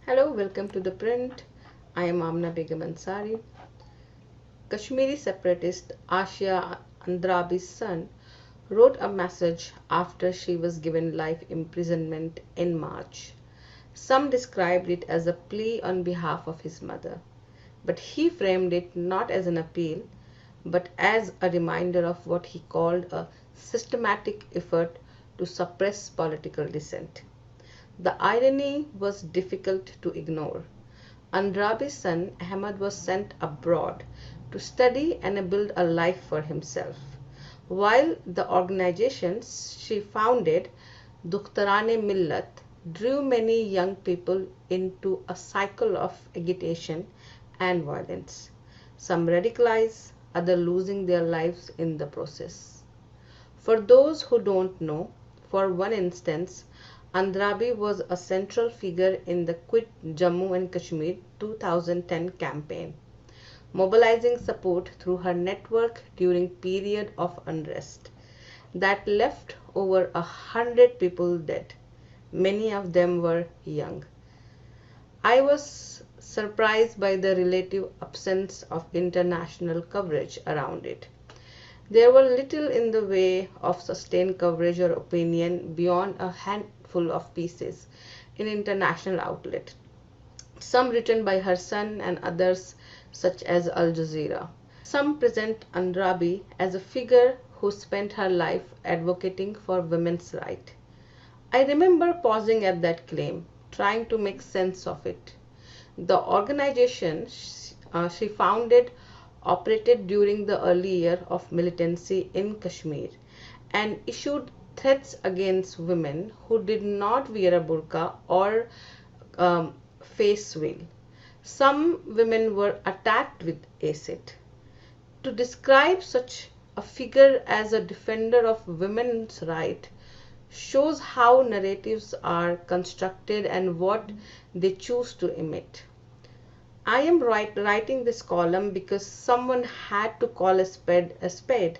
Hello, welcome to The Print. I am Amana Begam Ansari. Kashmiri separatist Asiya Andrabi's son wrote a message after she was given life imprisonment in March. Some described it as a plea on behalf of his mother, but he framed it not as an appeal, but as a reminder of what he called a systematic effort to suppress political dissent. The irony was difficult to ignore. Andrabi's son Ahmed was sent abroad to study and build a life for himself, while the organization she founded, Dukhtarane Millat, drew many young people into a cycle of agitation and violence. Some radicalized, others losing their lives in the process. For those who don't know, for one instance, Andrabi was a central figure in the Quit Jammu and Kashmir 2010 campaign, mobilizing support through her network during period of unrest that left over 100 people dead. Many of them were young. I was surprised by the relative absence of international coverage around it. There was little in the way of sustained coverage or opinion beyond a handful of pieces in international outlets, some written by her son and others such as Al Jazeera. Some present Andrabi as a figure who spent her life advocating for women's rights. I remember pausing at that claim, trying to make sense of it. The organization she founded operated during the early year of militancy in Kashmir and issued threats against women who did not wear a burqa or face veil. Some women were attacked with acid. To describe such a figure as a defender of women's rights shows how narratives are constructed and what they choose to emit. I am writing this column because someone had to call a spade.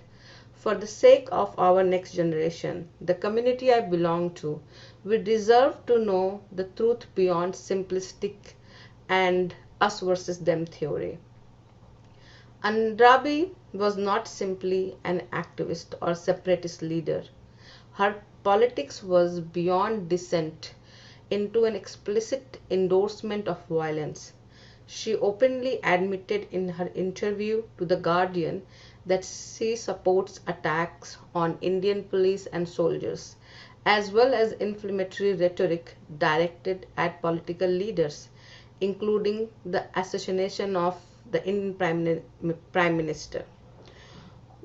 For the sake of our next generation, the community I belong to, we deserve to know the truth beyond simplistic and us versus them theory. Andrabi was not simply an activist or separatist leader. Her politics was beyond dissent into an explicit endorsement of violence. She openly admitted in her interview to The Guardian that she supports attacks on Indian police and soldiers, as well as inflammatory rhetoric directed at political leaders, including the assassination of the Indian Prime Minister.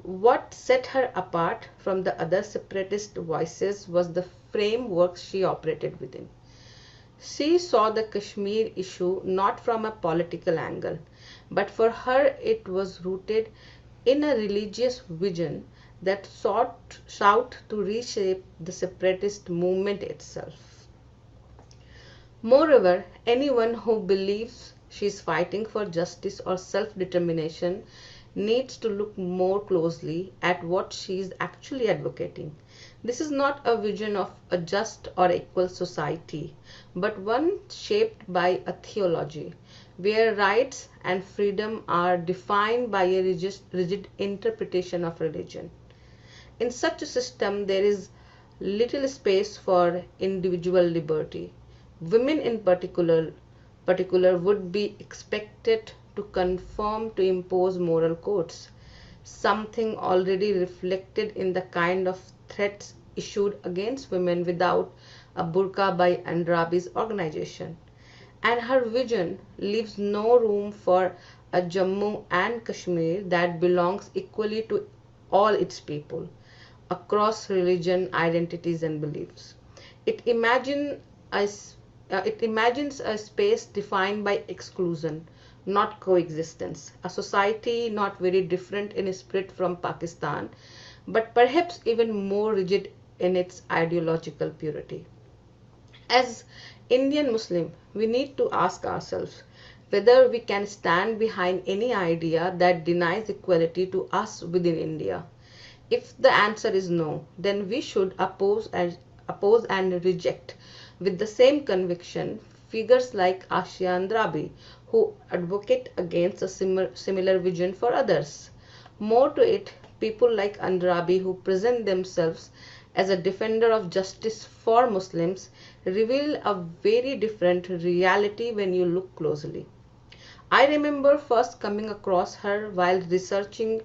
What set her apart from the other separatist voices was the framework she operated within. She saw the Kashmir issue not from a political angle, but for her it was rooted in a religious vision that sought to reshape the separatist movement itself. Moreover, anyone who believes she is fighting for justice or self-determination needs to look more closely at what she is actually advocating. This is not a vision of a just or equal society, but one shaped by a theology where rights and freedom are defined by a rigid interpretation of religion. In such a system, there is little space for individual liberty. Women in particular would be expected to conform to impose moral codes, something already reflected in the kind of threats issued against women without a burqa by Andrabi's organization. And her vision leaves no room for a Jammu and Kashmir that belongs equally to all its people, across religion, identities, and beliefs. It, imagine a, it imagines a space defined by exclusion, not coexistence, a society not very different in spirit from Pakistan, but perhaps even more rigid in its ideological purity. As Indian Muslim, we need to ask ourselves whether we can stand behind any idea that denies equality to us within India. If the answer is no, then we should oppose and reject with the same conviction figures like Asiya Andrabi, who advocate against a similar vision for others. More to it, people like Andrabi, who present themselves as a defender of justice for Muslims, reveal a very different reality when you look closely. I remember first coming across her while researching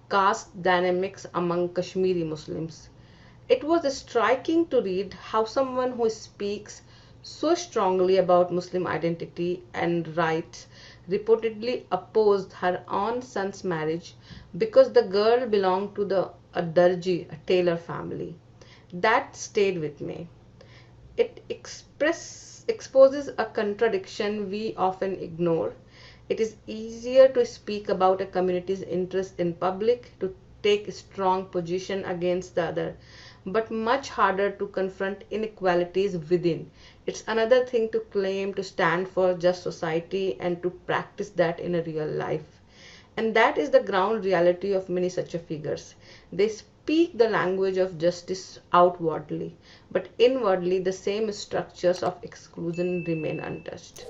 caste dynamics among Kashmiri Muslims. It was striking to read how someone who speaks so strongly about Muslim identity and rights reportedly opposed her own son's marriage because the girl belonged to a Darji, a tailor family. That stayed with me. It exposes a contradiction we often ignore. It is easier to speak about a community's interest in public, to take a strong position against the other, but much harder to confront inequalities within. It's another thing to claim to stand for just society and to practice that in a real life. And that is the ground reality of many such figures. They speak the language of justice outwardly, but inwardly the same structures of exclusion remain untouched.